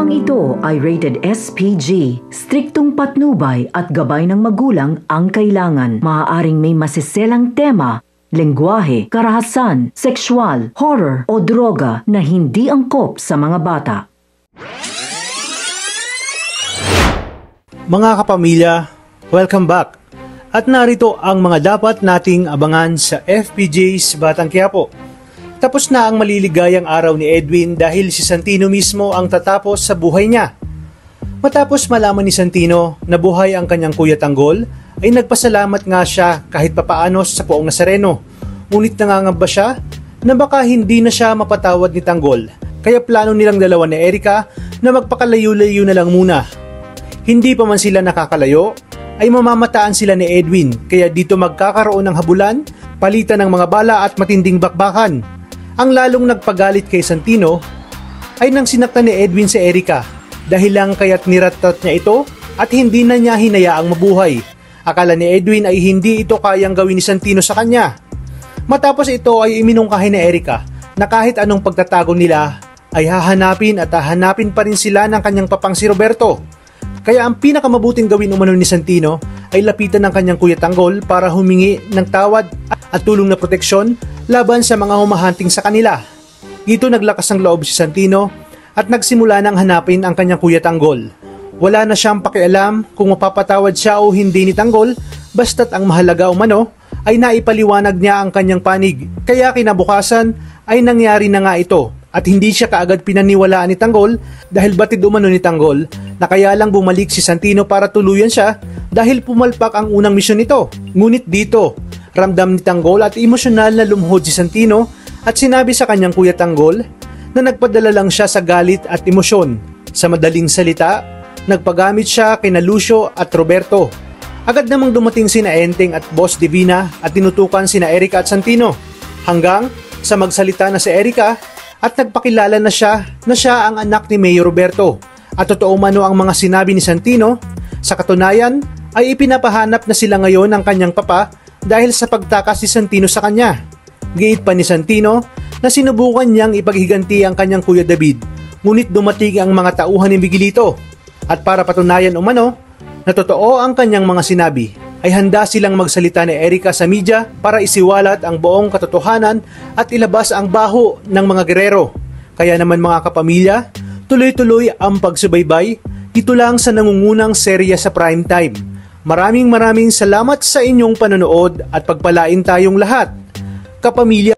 Programang ito ay rated SPG. Striktong patnubay at gabay ng magulang ang kailangan. Maaaring may masiselang tema, lengguwahe, karahasan, sexual, horror o droga na hindi angkop sa mga bata. Mga kapamilya, welcome back. At narito ang mga dapat nating abangan sa FPJ's Batang Quiapo. Tapos na ang maliligayang araw ni Edwin dahil si Santino mismo ang tatapos sa buhay niya. Matapos malaman ni Santino na buhay ang kanyang Kuya Tanggol, ay nagpasalamat nga siya kahit papaano sa Poong Nazareno. Ngunit nangangamba siya na baka hindi na siya mapatawad ni Tanggol. Kaya plano nilang dalawa ni Erica na magpakalayo-layo na lang muna. Hindi pa man sila nakakalayo, ay mamamataan sila ni Edwin, kaya dito magkakaroon ng habulan, palitan ng mga bala at matinding bakbakan. Ang lalong nagpagalit kay Santino ay nang sinaktan ni Edwin si Erica dahil lang kaya't niratat niya ito at hindi na niya hinayaang mabuhay. Akala ni Edwin ay hindi ito kayang gawin ni Santino sa kanya. Matapos ito ay iminungkahi ni Erica na kahit anong pagtatago nila ay hahanapin at hahanapin pa rin sila ng kanyang papang si Roberto. Kaya ang pinakamabuting gawin umano ni Santino ay lapitan ng kanyang Kuya Tanggol para humingi ng tawad at tulong na proteksyon laban sa mga humahanting sa kanila. Dito naglakas ng loob si Santino at nagsimula ng hanapin ang kanyang Kuya Tanggol. Wala na siyang pakialam kung mapapatawad siya o hindi ni Tanggol, basta't ang mahalaga umano ay naipaliwanag niya ang kanyang panig. Kaya kinabukasan ay nangyari na nga ito at hindi siya kaagad pinaniwalaan ni Tanggol dahil batid umano ni Tanggol na kaya lang bumalik si Santino para tuluyan siya dahil pumalpak ang unang misyon nito. Ngunit dito, ramdam ni Tanggol at emosyonal na lumuhod si Santino at sinabi sa kanyang Kuya Tanggol na nagpadala lang siya sa galit at emosyon. Sa madaling salita, nagpagamit siya kina Lucio at Roberto. Agad namang dumating sina Enteng at Boss Divina at tinutukan sina Erica at Santino. Hanggang sa magsalita na si Erica at nagpakilala na siya ang anak ni Mayor Roberto. At totoo mano ang mga sinabi ni Santino, sa katunayan ay ipinapahanap na sila ngayon ng kanyang papa dahil sa pagtakas ni Santino sa kanya. Giit pa ni Santino na sinubukan niyang ipaghiganti ang kanyang Kuya David, ngunit dumating ang mga tauhan ni Miguelito. At para patunayan umano na totoo ang kanyang mga sinabi, ay handa silang magsalita ni Erica sa media para isiwalat ang buong katotohanan at ilabas ang baho ng mga gerero. Kaya naman mga kapamilya, tuloy-tuloy ang pagsubaybay dito lang sa nangungunang serya sa primetime. Maraming salamat sa inyong panonood at pagpalain tayong lahat, kapamilya.